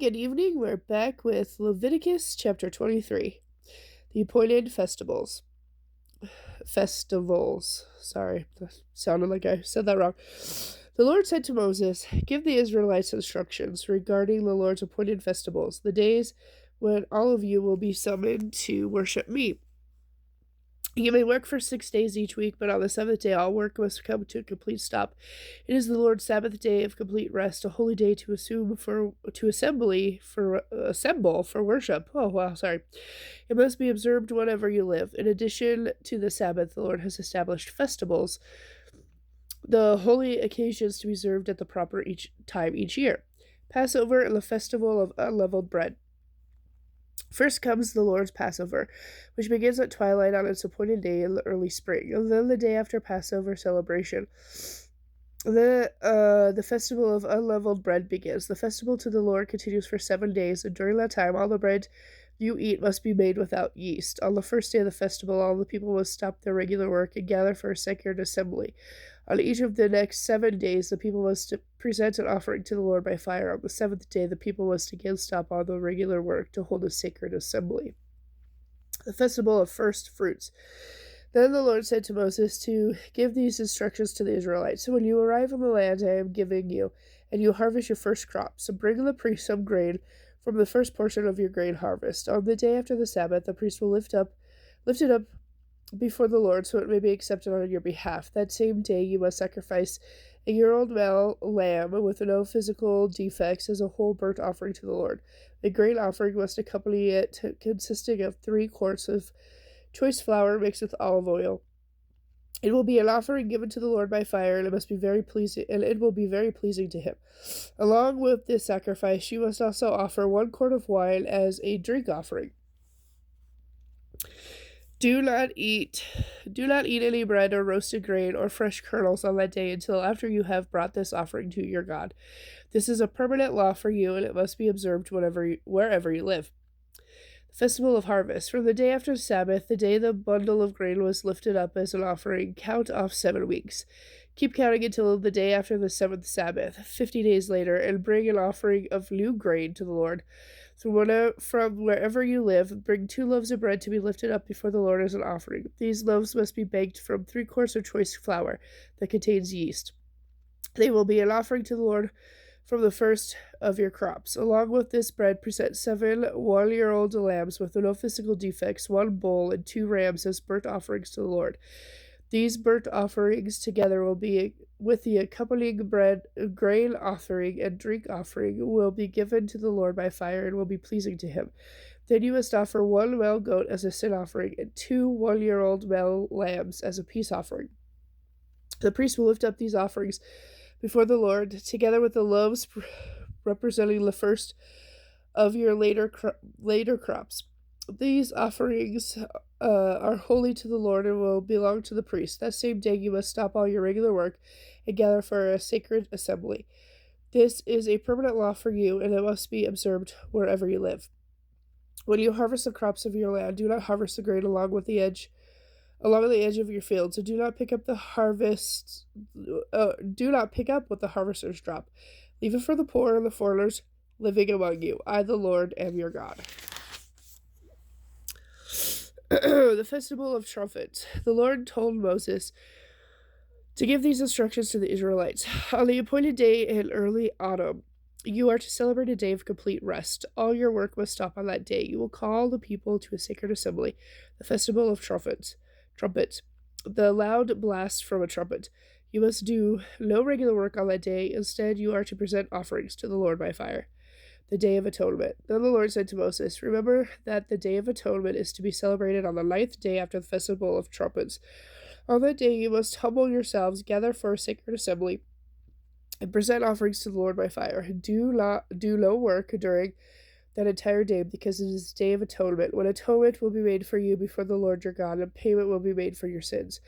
good evening. We're back with Leviticus chapter 23, the appointed festivals. Sorry, that sounded like I said that wrong. The Lord said to Moses, "Give the Israelites instructions regarding the Lord's appointed festivals, the days when all of you will be summoned to worship me. You may work for 6 days each week, but on the seventh day all work must come to a complete stop. It is the Lord's Sabbath day of complete rest, a holy day to assemble for worship. Oh wow, sorry. It must be observed whenever you live. In addition to the Sabbath, the Lord has established festivals, the holy occasions to be observed at the proper time each year. Passover and the festival of unleavened bread. First comes the Lord's Passover, which begins at twilight on its appointed day in the early spring, and then the day after Passover celebration. The festival of unleavened bread begins. The festival to the Lord continues for 7 days, and during that time all the bread you eat must be made without yeast. On the first day of the festival, all the people must stop their regular work and gather for a sacred assembly. On each of the next 7 days, the people must present an offering to the Lord by fire. On the seventh day, the people must again stop all the regular work to hold a sacred assembly. The festival of first fruits. Then the Lord said to Moses to give these instructions to the Israelites. So when you arrive on the land I am giving you, and you harvest your first crop, so bring the priest some grain from the first portion of your grain harvest. On the day after the Sabbath, the priest will lift it up before the Lord, so it may be accepted on your behalf. That same day you must sacrifice a year-old male lamb with no physical defects as a whole burnt offering to the Lord. The grain offering must accompany it, consisting of 3 quarts of choice flour mixed with olive oil. It will be an offering given to the Lord by fire, and it will be very pleasing to him. Along with this sacrifice, you must also offer 1 quart of wine as a drink offering. Do not eat any bread or roasted grain or fresh kernels on that day until after you have brought this offering to your God. This is a permanent law for you, and it must be observed wherever you live. The Festival of Harvest. From the day after the Sabbath, the day the bundle of grain was lifted up as an offering, count off 7 weeks. Keep counting until the day after the 7th Sabbath, 50 days later, and bring an offering of new grain to the Lord. From wherever you live, bring 2 loaves of bread to be lifted up before the Lord as an offering. These loaves must be baked from 3 quarts of choice flour that contains yeast. They will be an offering to the Lord from the first of your crops. Along with this bread, present 7 one-year-old lambs with no physical defects, 1 bull, and 2 rams as burnt offerings to the Lord. These burnt offerings, together will be with the accompanying grain offering and drink offering, will be given to the Lord by fire and will be pleasing to him. Then you must offer 1 male goat as a sin offering and 2 one-year-old male lambs as a peace offering. The priest will lift up these offerings before the Lord, together with the loaves representing the first of your later crops. These offerings are holy to the Lord and will belong to the priest. That same day you must stop all your regular work and gather for a sacred assembly. This is a permanent law for you, and it must be observed wherever you live. When you harvest the crops of your land, do not harvest the grain along the edge of your field. So do not pick up what the harvesters drop. Leave it for the poor and the foreigners living among you. I, the Lord, am your God. The Festival of Trumpets. The Lord told Moses to give these instructions to the Israelites. On the appointed day in early autumn, you are to celebrate a day of complete rest. All your work must stop on that day. You will call the people to a sacred assembly, the Festival of Trumpets. The loud blast from a trumpet. You must do no regular work on that day. Instead, you are to present offerings to the Lord by fire. The Day of Atonement. Then the Lord said to Moses, remember that the Day of Atonement is to be celebrated on the 9th day after the Festival of Trumpets. On that day you must humble yourselves, gather for a sacred assembly, and present offerings to the Lord by fire. Do no work during that entire day, because it is the Day of Atonement, when atonement will be made for you before the Lord your God, and payment will be made for your sins.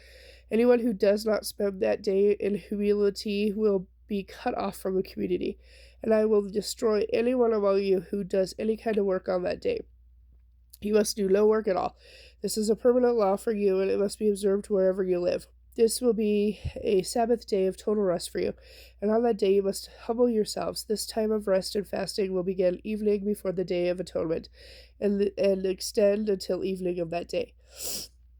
Anyone who does not spend that day in humility will be cut off from the community, and I will destroy anyone among you who does any kind of work on that day. You must do no work at all. This is a permanent law for you, and it must be observed wherever you live. This will be a Sabbath day of total rest for you, and on that day you must humble yourselves. This time of rest and fasting will begin evening before the Day of Atonement, and extend until evening of that day.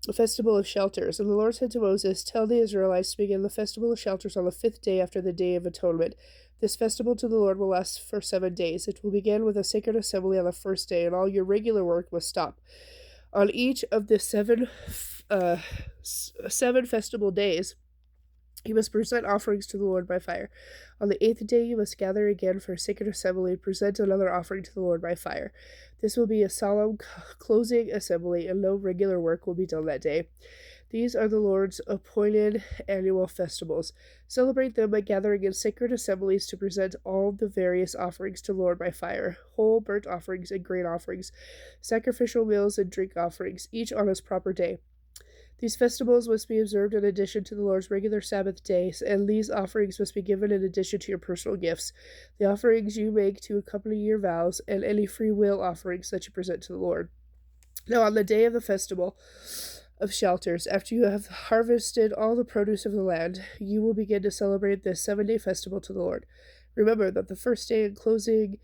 The Festival of Shelters. And the Lord said to Moses, "Tell the Israelites to begin the Festival of Shelters on the 5th day after the Day of Atonement. This festival to the Lord will last for 7 days. It will begin with a sacred assembly on the first day, and all your regular work must stop. On each of the seven festival days, you must present offerings to the Lord by fire. On the 8th day, you must gather again for a sacred assembly and present another offering to the Lord by fire. This will be a solemn closing assembly, and no regular work will be done that day. These are the Lord's appointed annual festivals. Celebrate them by gathering in sacred assemblies to present all the various offerings to the Lord by fire, whole burnt offerings and grain offerings, sacrificial meals and drink offerings, each on its proper day. These festivals must be observed in addition to the Lord's regular Sabbath days, and these offerings must be given in addition to your personal gifts, the offerings you make to accompany your vows, and any free will offerings that you present to the Lord. Now, on the day of the festival of shelters, after you have harvested all the produce of the land, you will begin to celebrate this 7-day festival to the Lord. Remember that the first day and closing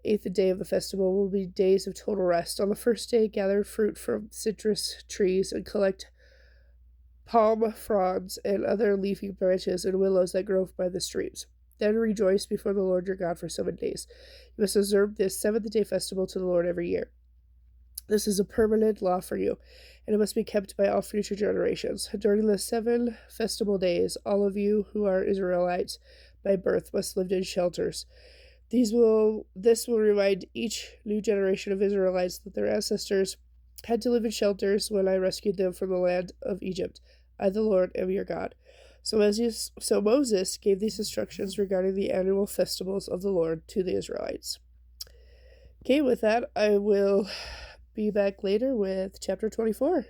8th day of the festival will be days of total rest. On the first day, gather fruit from citrus trees and collect palm fronds and other leafy branches and willows that grow by the streams. Then rejoice before the Lord your God for 7 days. You must observe this 7th-day festival to the Lord every year. This is a permanent law for you, and it must be kept by all future generations. During the 7 festival days, all of you who are Israelites by birth must live in shelters. This will remind each new generation of Israelites that their ancestors had to live in shelters when I rescued them from the land of Egypt. I, the Lord, am your God. So Moses gave these instructions regarding the annual festivals of the Lord to the Israelites. Okay, with that, I will be back later with chapter 24.